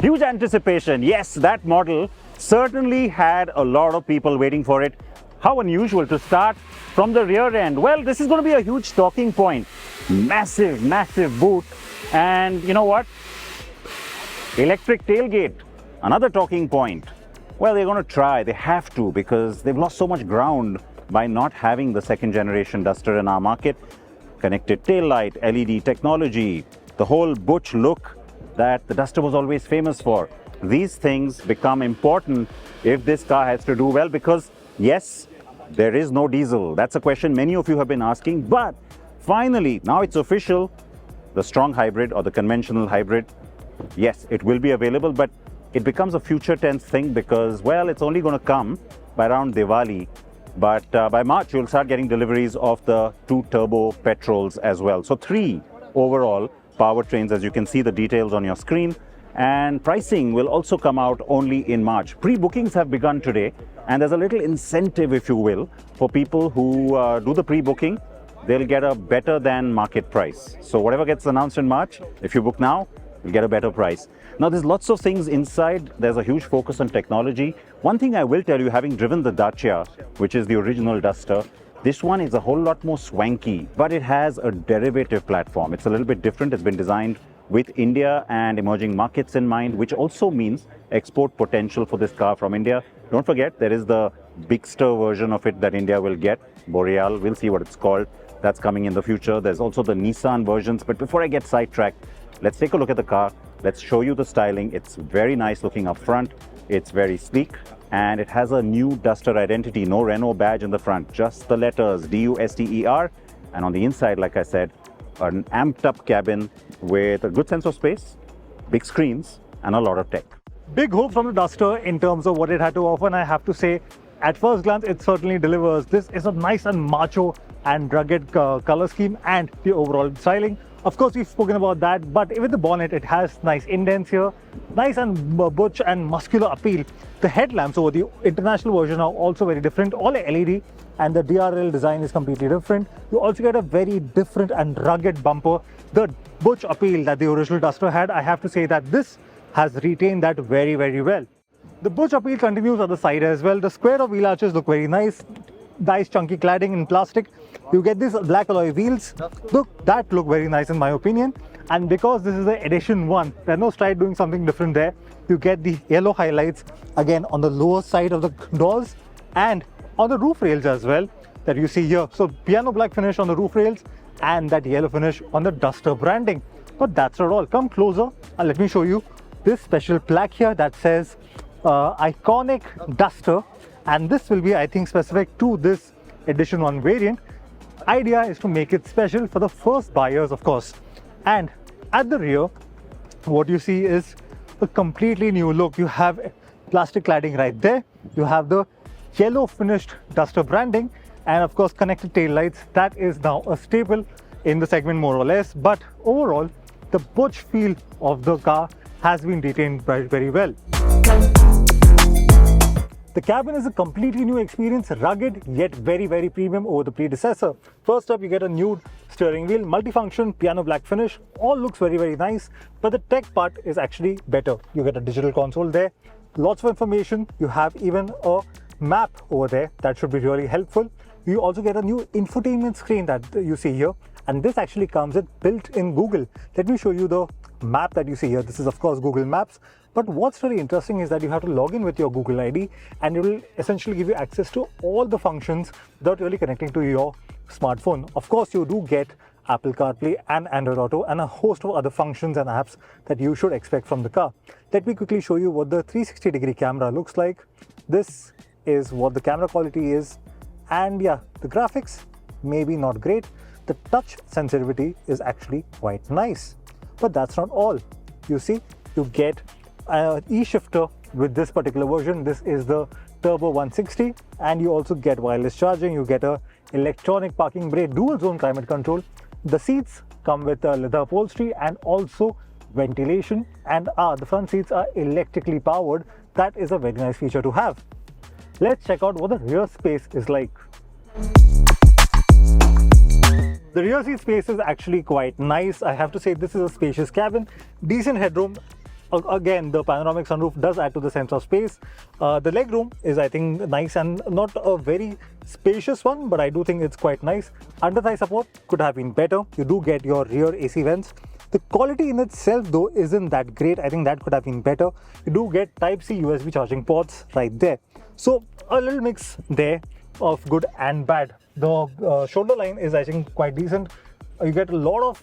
Huge anticipation. Yes, that model certainly had a lot of people waiting for it. How unusual to start from the rear end. Well, this is going to be a huge talking point. Massive, massive boot. And you know what? Electric tailgate, another talking point. Well, they're going to try. They have to, because they've lost so much ground by not having the second generation Duster in our market. Connected tail light, LED technology, the whole butch look that the Duster was always famous for. These things become important if this car has to do well, because yes, there is no diesel. That's a question many of you have been asking, but finally, now it's official. The strong hybrid or the conventional hybrid, yes, it will be available, but it becomes a future tense thing because, well, it's only going to come by around Diwali. But by March, you'll start getting deliveries of the 2 turbo petrols as well. So 3 overall powertrains, as you can see the details on your screen. And pricing will also come out only in March. Pre-bookings have begun today, and there's a little incentive, if you will, for people who do the pre-booking. They'll get a better than market price. So whatever gets announced in March, if you book now, you'll get a better price. Now, there's lots of things inside. There's a huge focus on technology. One thing I will tell you, having driven the Dacia, which is the original Duster, this one is a whole lot more swanky, but it has a derivative platform. It's a little bit different. It's been designed with India and emerging markets in mind, which also means export potential for this car from India. Don't forget, there is the Bigster version of it that India will get, Boreal. We'll see what it's called. That's coming in the future. There's also the Nissan versions. But before I get sidetracked, let's take a look at the car. Let's show you the styling. It's very nice looking up front. It's very sleek, and it has a new Duster identity. No Renault badge in the front, just the letters D-U-S-T-E-R. And on the inside, like I said, an amped up cabin with a good sense of space, big screens, and a lot of tech. Big hope from the Duster in terms of what it had to offer, and I have to say, at first glance, it certainly delivers. This is a nice and macho and rugged color scheme, and the overall styling. Of course, we've spoken about that, but with the bonnet, it has nice indents here, nice and butch and muscular appeal. The headlamps over the international version are also very different, all LED, and the DRL design is completely different. You also get a very different and rugged bumper. The butch appeal that the original Duster had, I have to say that this has retained that very, very well. The butch appeal continues on the side as well. The square of wheel arches look very nice chunky cladding in plastic. You get these black alloy wheels. That look very nice in my opinion. And because this is the edition 1, there's no Stride doing something different there. You get the yellow highlights again on the lower side of the doors and on the roof rails as well that you see here. So piano black finish on the roof rails and that yellow finish on the Duster branding. But that's not all. Come closer and let me show you this special plaque here that says iconic Duster, and this will be, I think, specific to this edition 1 variant. Idea is to make it special for the first buyers, of course. And at the rear, what you see is a completely new look. You have plastic cladding right there. You have the yellow finished Duster branding, and of course connected tail lights. That is now a staple in the segment more or less, but overall the butch feel of the car has been retained very, very well. The cabin is a completely new experience, rugged yet very, very premium over the predecessor. First up, you get a new steering wheel, multifunction, piano black finish. All looks very, very nice, but the tech part is actually better. You get a digital console there, lots of information. You have even a map over there that should be really helpful. You also get a new infotainment screen that you see here, and this actually comes with built-in Google. Let me show you the map that you see here. This is of course Google Maps, but what's really interesting is that you have to log in with your Google ID, and it will essentially give you access to all the functions without really connecting to your smartphone. Of course, you do get Apple CarPlay and Android Auto and a host of other functions and apps that you should expect from the car. Let me quickly show you what the 360-degree camera looks like. This is what the camera quality is, and yeah, the graphics maybe not great. The touch sensitivity is actually quite nice, but that's not all. You see, you get an e-shifter with this particular version. This is the Turbo 160, and you also get wireless charging. You get a electronic parking brake, dual zone climate control. The seats come with leather upholstery and also ventilation, and the front seats are electrically powered. That is a very nice feature to have. Let's check out what the rear space is like. The rear seat space is actually quite nice. I have to say, this is a spacious cabin, decent headroom, again, the panoramic sunroof does add to the sense of space. The leg room is, I think, nice and not a very spacious one, but I do think it's quite nice. Under thigh support could have been better. You do get your rear AC vents. The quality in itself though isn't that great. I think that could have been better. You do get Type-C USB charging ports right there. So a little mix there of good and bad. The shoulder line is, I think, quite decent. You get a lot of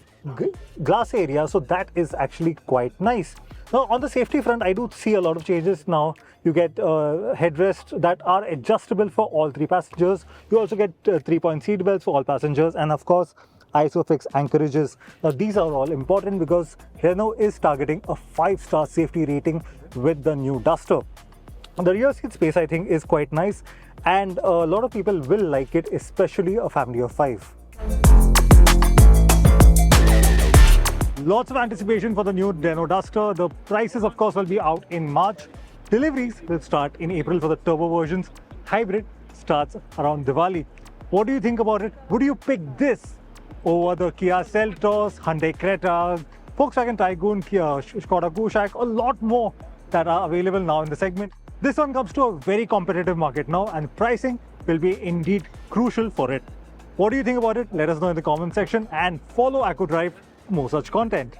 glass area, so that is actually quite nice. Now on the safety front, I do see a lot of changes now. You get headrests that are adjustable for all 3 passengers. You also get 3-point seat belts for all passengers, and of course ISOFIX anchorages. Now these are all important because Renault is targeting a 5-star safety rating with the new Duster. The rear seat space, I think, is quite nice, and a lot of people will like it, especially a family of 5. Lots of anticipation for the new Renault Duster. The prices, of course, will be out in March. Deliveries will start in April for the turbo versions. Hybrid starts around Diwali. What do you think about it? Would you pick this over the Kia Seltos, Hyundai Creta, Volkswagen Tiguan, Kia Skoda Kushaq, a lot more that are available now in the segment? This one comes to a very competitive market now, and pricing will be indeed crucial for it. What do you think about it? Let us know in the comment section, and follow Acko Drive for more such content.